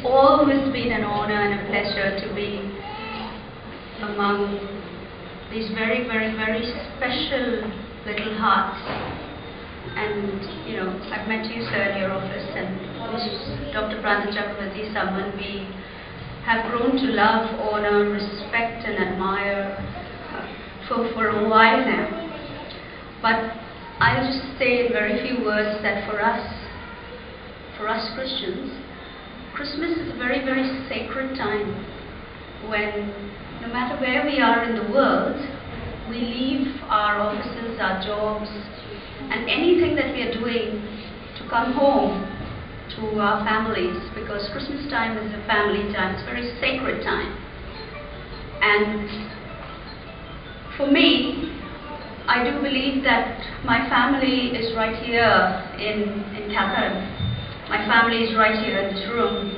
always been an honor and a pleasure to be among these very, very, very special little hearts. And, you know, I've met you, sir, in your office, and Dr. Pranta Chakravarti is someone we have grown to love, honor, respect, and admire for a while now. But I'll just say in very few words that for us Christians, Christmas is a very, very sacred time when, no matter where we are in the world, we leave our offices, our jobs, and anything that we are doing to come home to our families, because Christmas time is a family time. It's a very sacred time. And for me, I do believe that my family is right here in Calcutta. My family is right here in this room.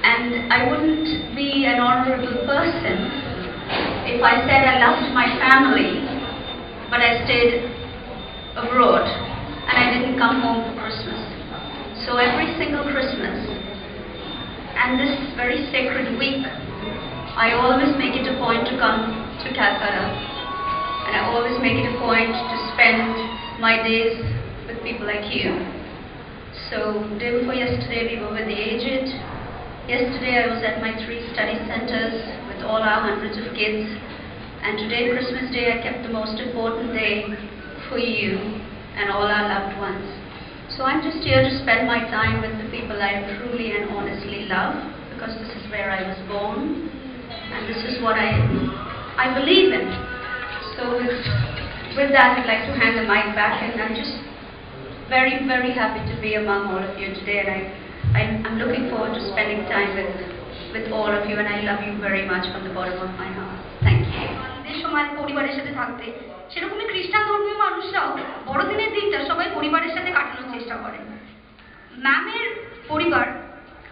And I wouldn't be an honorable person if I said I loved my family, but I stayed abroad and I didn't come home for Christmas. So every single Christmas and this very sacred week, I always make it a point to come to Calcutta, and I always make it a point to spend my days with people like you. So day before yesterday we were with the aged. Yesterday I was at my 3 study centers with all our hundreds of kids, and today, Christmas Day, I kept the most important day for you and all our loved ones. So I'm just here to spend my time with the people I truly and honestly love, because this is where I was born and this is what I believe in. So with that, I'd like to hand the mic back, and I'm just very, very happy to be among all of you today, and I'm looking forward to spending time with all of you, and I love you very much from the bottom of my heart. Thank you. সময় পরিবারের সাথে থাকতে, সেরকমই খ্রিস্টান ধর্মীয় মানুষরাও বড়দিনের দিনটা সবাই পরিবারের সাথে কাটানোর চেষ্টা করেন। ম্যামের পরিবার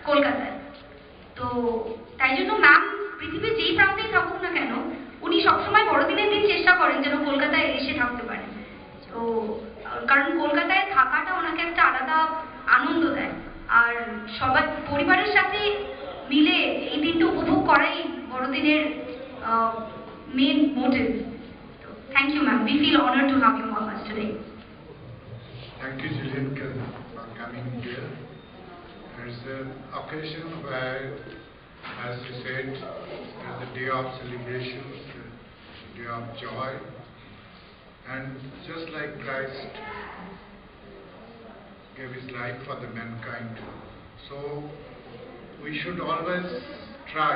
কলকাতায়, তো তাই জন্য ম্যাম পৃথিবীর যেই প্রান্তেই থাকুক না কেন, উনি সবসময় বড়দিনের দিন চেষ্টা করেন যেন কলকাতায় এসে থাকতে পারেন। তো কারণ কলকাতায় থাকাটা ওনাকে একটা আলাদা আনন্দ দেয়, আর সবাই পরিবারের সাথে মিলে এই দিনটা উপভোগ করাই বড়দিনের main motive. So, thank you, ma'am. We feel honored to have you among us today. Thank you, Jillian, for coming here. It's an occasion where, as you said, it's a day of celebration, a day of joy, and just like Christ gave his life for the mankind, so we should always try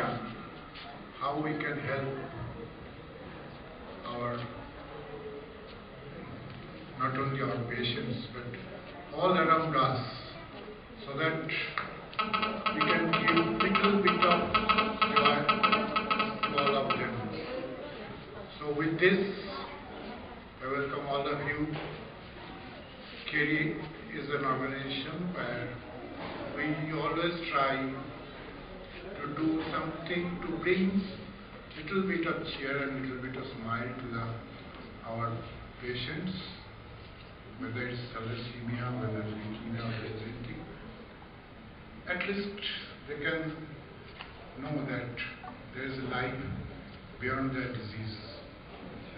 how we can help not only our patients but all around us, so that we can give little bit of joy to all of them. So with this, I welcome all of you. KERI is an organization where we always try to do something to bring little bit of cheer and little bit of smile to our patients, whether it's thalassemia, whether it's leukemia or anything. At least they can know that there is a life beyond their disease,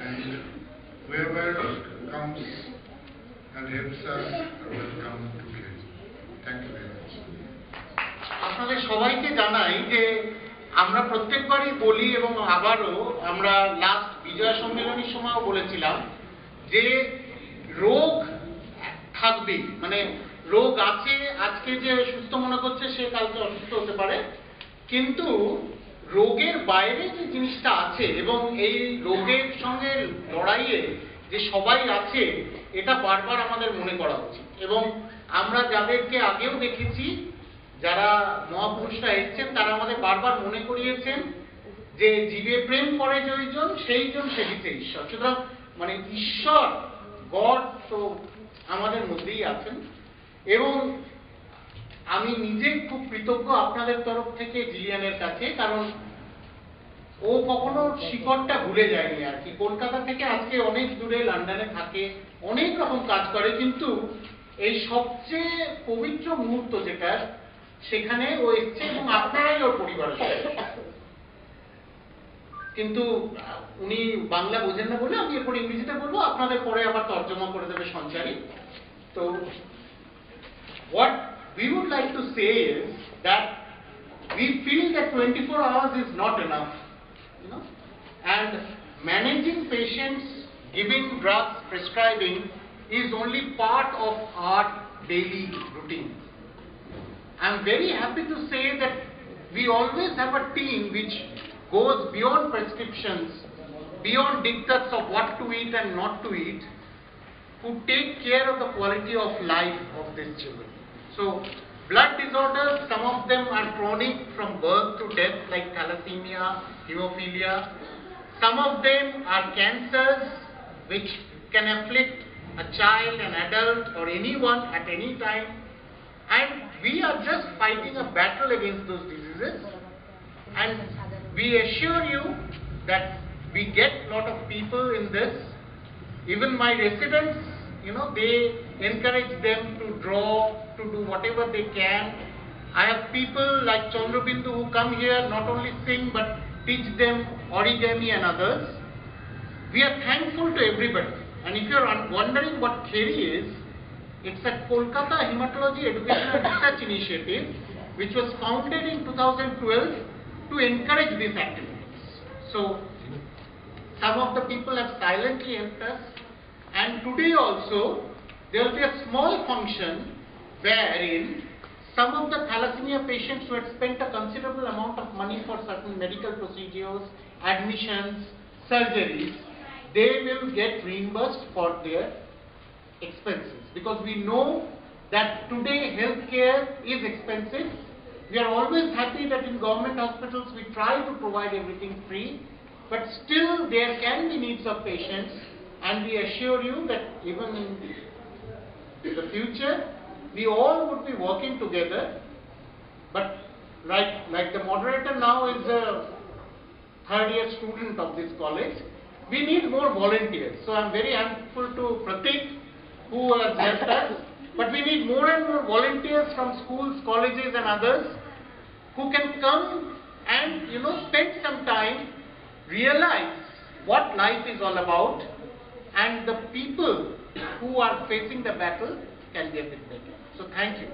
and whoever comes and helps us are welcome to KERI. Thank you very much. আপনাদের সবাইকে জানাই যে আমরা প্রত্যেকবারই বলি, এবং আবারও আমরা লাস্ট বিজয়া সম্মেলনের সময়ও বলেছিলাম যে রোগ থাকবে, মানে রোগ আছে, আজকে যে সুস্থ মনে করছে সে কালকে অসুস্থ হতে পারে, কিন্তু রোগের বাইরে যে জিনিসটা আছে এবং এই রোগের সঙ্গে লড়াইয়ে যে সবাই আছে, এটা বারবার আমাদের মনে করা উচিত। এবং আমরা যাদেরকে আগেও দেখেছি, যারা মহাপুরুষরা এসেছেন, তারা আমাদের বারবার মনে করিয়েছেন যে জীবে প্রেম করে যেইজন সেইজন সেবিতে ঈশ্বর। সুতরাং মানে ঈশ্বর, গড তো আমাদের মধ্যেই আছেন। এবং আমি নিজে খুব কৃতজ্ঞ আপনাদের তরফ থেকে জিলিয়ানের কাছে, কারণ ও কখনো শিকড়টা ভুলে যায়নি আর কি। কলকাতা থেকে আজকে অনেক দূরে লন্ডনে থাকে, অনেক রকম কাজ করে, কিন্তু এই সবচেয়ে পবিত্র মুহূর্ত যেটা সেখানে ও এসছে এবং আপনারাই ওর পরিবারের সদস্য। কিন্তু উনি বাংলা বোঝেন না বলে আমি এরপর ইংরেজিতে বলবো, আপনাদের পরে আবার তর্জমা করে দেবে সঞ্চারী। তো what we would like to say is that we feel that 24 hours is not enough, you know, and managing patients, giving drugs, prescribing is only part of our daily routine. I'm very happy to say that we always have a team which goes beyond prescriptions, beyond diktats of what to eat and not to eat, who take care of the quality of life of these children. So, blood disorders, some of them are chronic from birth to death, like thalassemia, hemophilia. Some of them are cancers which can afflict a child, an adult, or anyone at any time. And we are just fighting a battle against those diseases. And we assure you that we get a lot of people in this. Even my residents, you know, they encourage them to draw, to do whatever they can. I have people like Chandrabindu who come here, not only sing but teach them origami and others. We are thankful to everybody. And if you are wondering what KHERI is, it's a Kolkata Hematology Education and Research Initiative which was founded in 2012 to encourage these activities. So, some of the people have silently helped us, and today also there will be a small function wherein some of the thalassemia patients who had spent a considerable amount of money for certain medical procedures, admissions, surgeries, they will get reimbursed for their expenses, because we know that today healthcare is expensive. We are always happy that in government hospitals we try to provide everything free, but still there can be needs of patients, and we assure you that even in the future we all would be working together. But like the moderator now is a third year student of this college, we need more volunteers. So I'm very thankful to Pratik who has helped us, but we need more and more volunteers from schools, colleges and others who can come and, you know, spend some time, realize what life is all about, and the people who are facing the battle can get it better. So thank you.